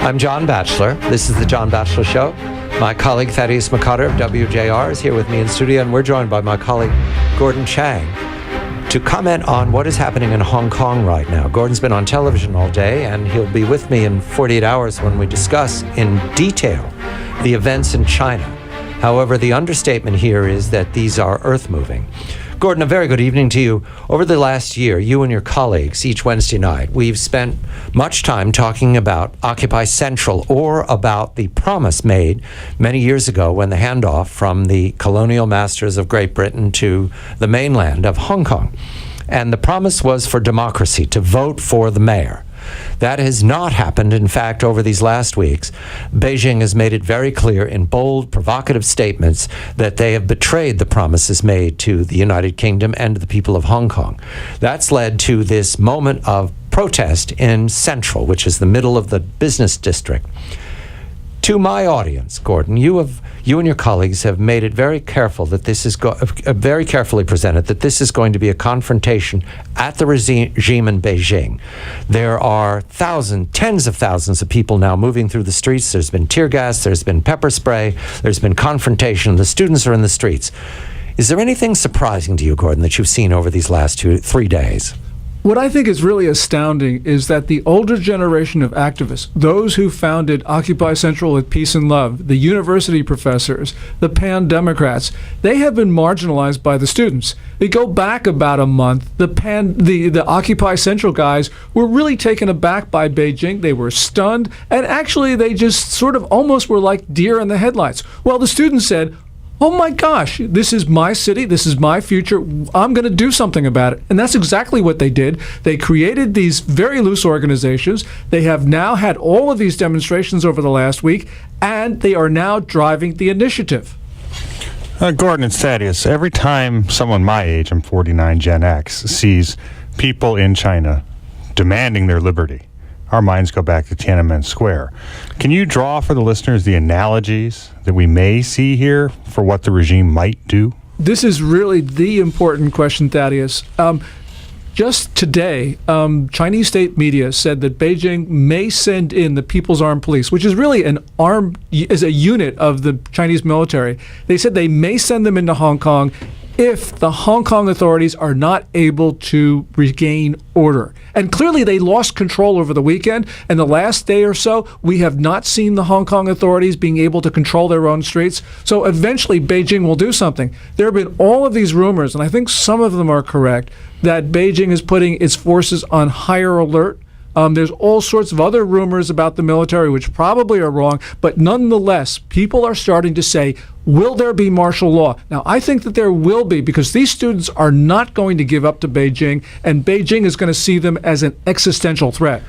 I'm John Batchelor. This is the John Batchelor Show. My colleague Thaddeus McCotter of WJR is here with me in studio, and we're joined by my colleague Gordon Chang to comment on what is happening in Hong Kong right now. Gordon's been on television all day, and he'll be with me in 48 hours when we discuss in detail the events in China. However, the understatement here is that these are earth-moving. Gordon, a very good evening to you. Over the last year, you and your colleagues, each Wednesday night, we've spent much time talking about Occupy Central, or about the promise made many years ago when the handoff from the colonial masters of Great Britain to the mainland of Hong Kong. And the promise was for democracy, to vote for the mayor. That has not happened. In fact, over these last weeks, Beijing has made it very clear in bold, provocative statements that they have betrayed the promises made to the United Kingdom and to the people of Hong Kong. That's led to this moment of protest in Central, which is the middle of the business district. To my audience, Gordon, you and your colleagues have made it very careful that this is very carefully presented that this is going to be a confrontation at the regime in Beijing. There are tens of thousands of people now moving through the streets. There's been tear gas, there's been pepper spray, there's been confrontation. The students are in the streets. Is there anything surprising to you, Gordon, that you've seen over these last 3 days? What I think is really astounding is that the older generation of activists, those who founded Occupy Central with Peace and Love, the university professors, the pan-Democrats, they have been marginalized by the students. We go back about a month, the Occupy Central guys were really taken aback by Beijing. They were stunned, and actually they just sort of almost were like deer in the headlights. Well, the students said, oh my gosh, this is my city, this is my future, I'm going to do something about it. And that's exactly what they did. They created these very loose organizations. They have now had all of these demonstrations over the last week, and they are now driving the initiative. Gordon and Thaddeus, every time someone my age, I'm 49 Gen X, sees people in China demanding their liberty, our minds go back to Tiananmen Square. Can you draw for the listeners the analogies that we may see here for what the regime might do? This is really the important question, Thaddeus. Just today, Chinese state media said that Beijing may send in the People's Armed Police, which is really is a unit of the Chinese military. They said they may send them into Hong Kong if the Hong Kong authorities are not able to regain order. And clearly they lost control over the weekend, and the last day or so, we have not seen the Hong Kong authorities being able to control their own streets. So eventually Beijing will do something. There have been all of these rumors, and I think some of them are correct, that Beijing is putting its forces on higher alert. There's all sorts of other rumors about the military, which probably are wrong, but nonetheless, people are starting to say, will there be martial law? Now, I think that there will be, because these students are not going to give up to Beijing, and Beijing is going to see them as an existential threat.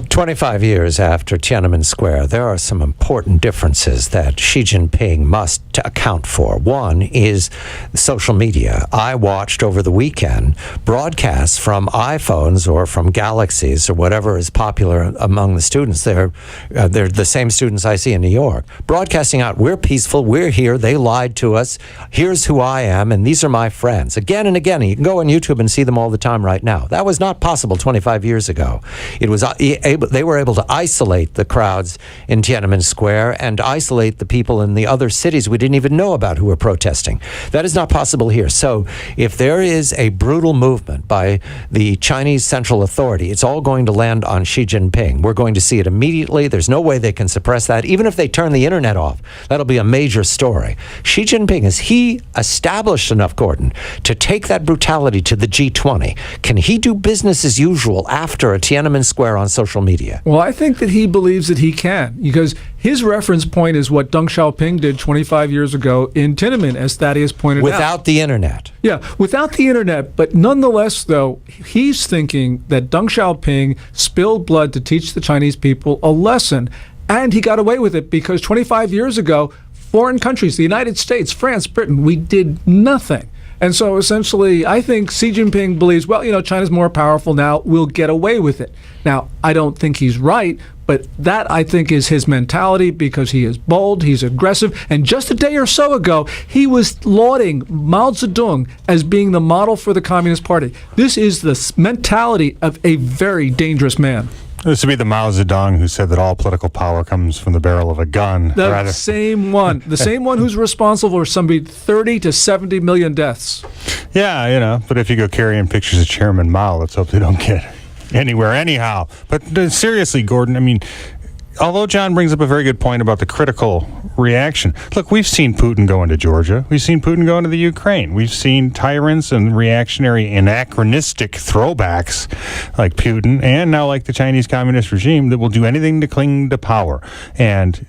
25 years after Tiananmen Square, there are some important differences that Xi Jinping must account for. One is social media. I watched over the weekend broadcasts from iPhones or from Galaxies or whatever is popular among the students. They're the same students I see in New York, broadcasting out, we're peaceful, we're here, they lied to us, here's who I am, and these are my friends. Again and again, you can go on YouTube and see them all the time right now. That was not possible 25 years ago. It was they were able to isolate the crowds in Tiananmen Square and isolate the people in the other cities we didn't even know about who were protesting. That is not possible here. So if there is a brutal movement by the Chinese Central Authority, it's all going to land on Xi Jinping. We're going to see it immediately. There's no way they can suppress that. Even if they turn the internet off, that'll be a major story. Xi Jinping, is he established enough, Gordon, to take that brutality to the G20? Can he do business as usual after a Tiananmen Square on social media? Well, I think that he believes that he can, because his reference point is what Deng Xiaoping did 25 years ago in Tiananmen, as Thaddeus pointed out. Without the internet. Yeah, without the internet. But nonetheless, though, he's thinking that Deng Xiaoping spilled blood to teach the Chinese people a lesson. And he got away with it because 25 years ago, foreign countries, the United States, France, Britain, we did nothing. And so essentially, I think Xi Jinping believes, well, China's more powerful now, we'll get away with it. Now, I don't think he's right, but that, I think, is his mentality, because he is bold, he's aggressive, and just a day or so ago, he was lauding Mao Zedong as being the model for the Communist Party. This is the mentality of a very dangerous man. This would be the Mao Zedong who said that all political power comes from the barrel of a gun. The same one. The same one who's responsible for some 30 to 70 million deaths. Yeah, but if you go carrying pictures of Chairman Mao, let's hope they don't get anywhere anyhow. But seriously, Gordon, I mean, although John brings up a very good point about the critical reaction, look, we've seen Putin go into Georgia. We've seen Putin go into the Ukraine. We've seen tyrants and reactionary anachronistic throwbacks like Putin and now like the Chinese Communist regime that will do anything to cling to power. And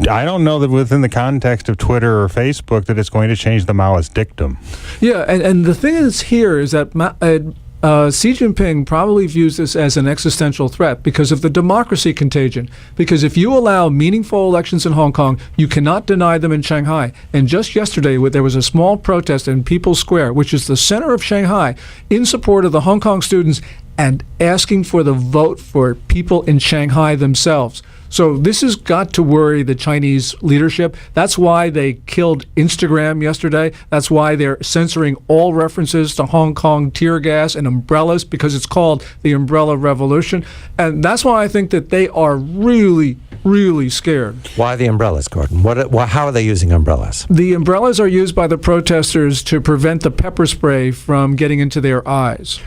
I don't know that within the context of Twitter or Facebook that it's going to change the Maoist dictum. Yeah, and the thing is here is that Xi Jinping probably views this as an existential threat because of the democracy contagion. Because if you allow meaningful elections in Hong Kong, you cannot deny them in Shanghai. And just yesterday, there was a small protest in People's Square, which is the center of Shanghai, in support of the Hong Kong students and asking for the vote for people in Shanghai themselves. So this has got to worry the Chinese leadership. That's why they killed Instagram yesterday. That's why they're censoring all references to Hong Kong tear gas and umbrellas, because it's called the Umbrella Revolution. And that's why I think that they are really, really scared. Why the umbrellas, Gordon? How are they using umbrellas? The umbrellas are used by the protesters to prevent the pepper spray from getting into their eyes.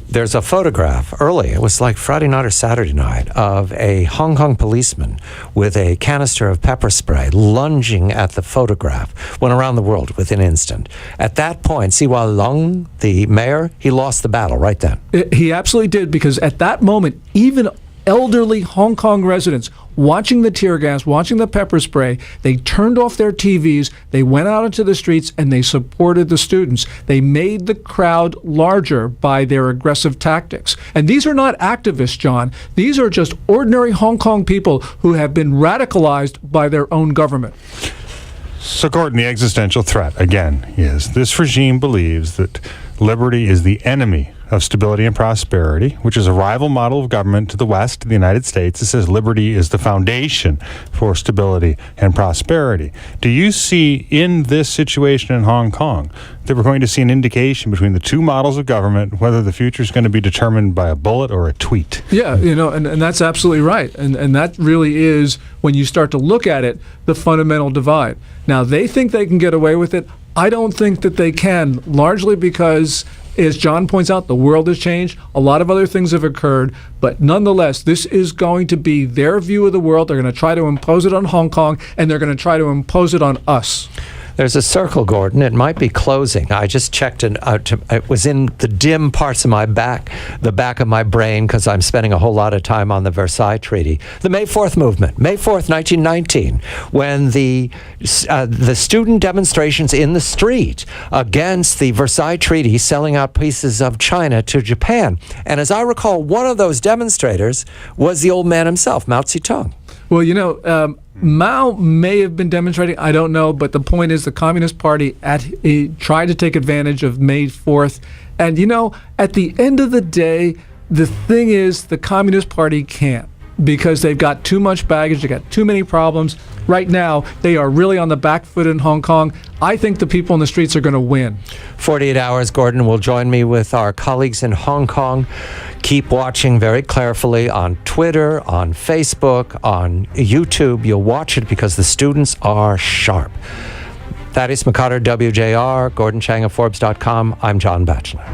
There's a photograph early, it was like Friday night or Saturday night, of a Hong Kong policeman with a canister of pepper spray lunging at the photograph. Went around the world within an instant. At that point, Siwa Lung, the mayor, he lost the battle right then. He absolutely did, because at that moment, even elderly Hong Kong residents watching the tear gas, watching the pepper spray, they turned off their TVs, they went out into the streets, and they supported the students. They made the crowd larger by their aggressive tactics. And these are not activists, John. These are just ordinary Hong Kong people who have been radicalized by their own government. So, Gordon, the existential threat, again, is this regime believes that liberty is the enemy of stability and prosperity, which is a rival model of government to the West, to the United States. It says liberty is the foundation for stability and prosperity. Do you see in this situation in Hong Kong that we're going to see an indication between the two models of government, whether the future is going to be determined by a bullet or a tweet? Yeah, and that's absolutely right. And that really is, when you start to look at it, the fundamental divide. Now, they think they can get away with it. I don't think that they can, largely because, as John points out, the world has changed. A lot of other things have occurred. But nonetheless, this is going to be their view of the world. They're going to try to impose it on Hong Kong, and they're going to try to impose it on us. There's a circle, Gordon. It might be closing. I just checked it out. It was in the dim parts of my back, the back of my brain, because I'm spending a whole lot of time on the Versailles Treaty. The May 4th movement, May 4th, 1919, when the student demonstrations in the street against the Versailles Treaty selling out pieces of China to Japan. And as I recall, one of those demonstrators was the old man himself, Mao Zedong. Well, Mao may have been demonstrating, I don't know, but the point is the Communist Party tried to take advantage of May 4th. And, at the end of the day, the thing is the Communist Party can't, because they've got too much baggage, they've got too many problems. Right now, they are really on the back foot in Hong Kong. I think the people in the streets are going to win. 48 Hours, Gordon, will join me with our colleagues in Hong Kong. Keep watching very carefully on Twitter, on Facebook, on YouTube. You'll watch it because the students are sharp. Thaddeus McCotter, WJR, Gordon Chang of Forbes.com. I'm John Batchelor.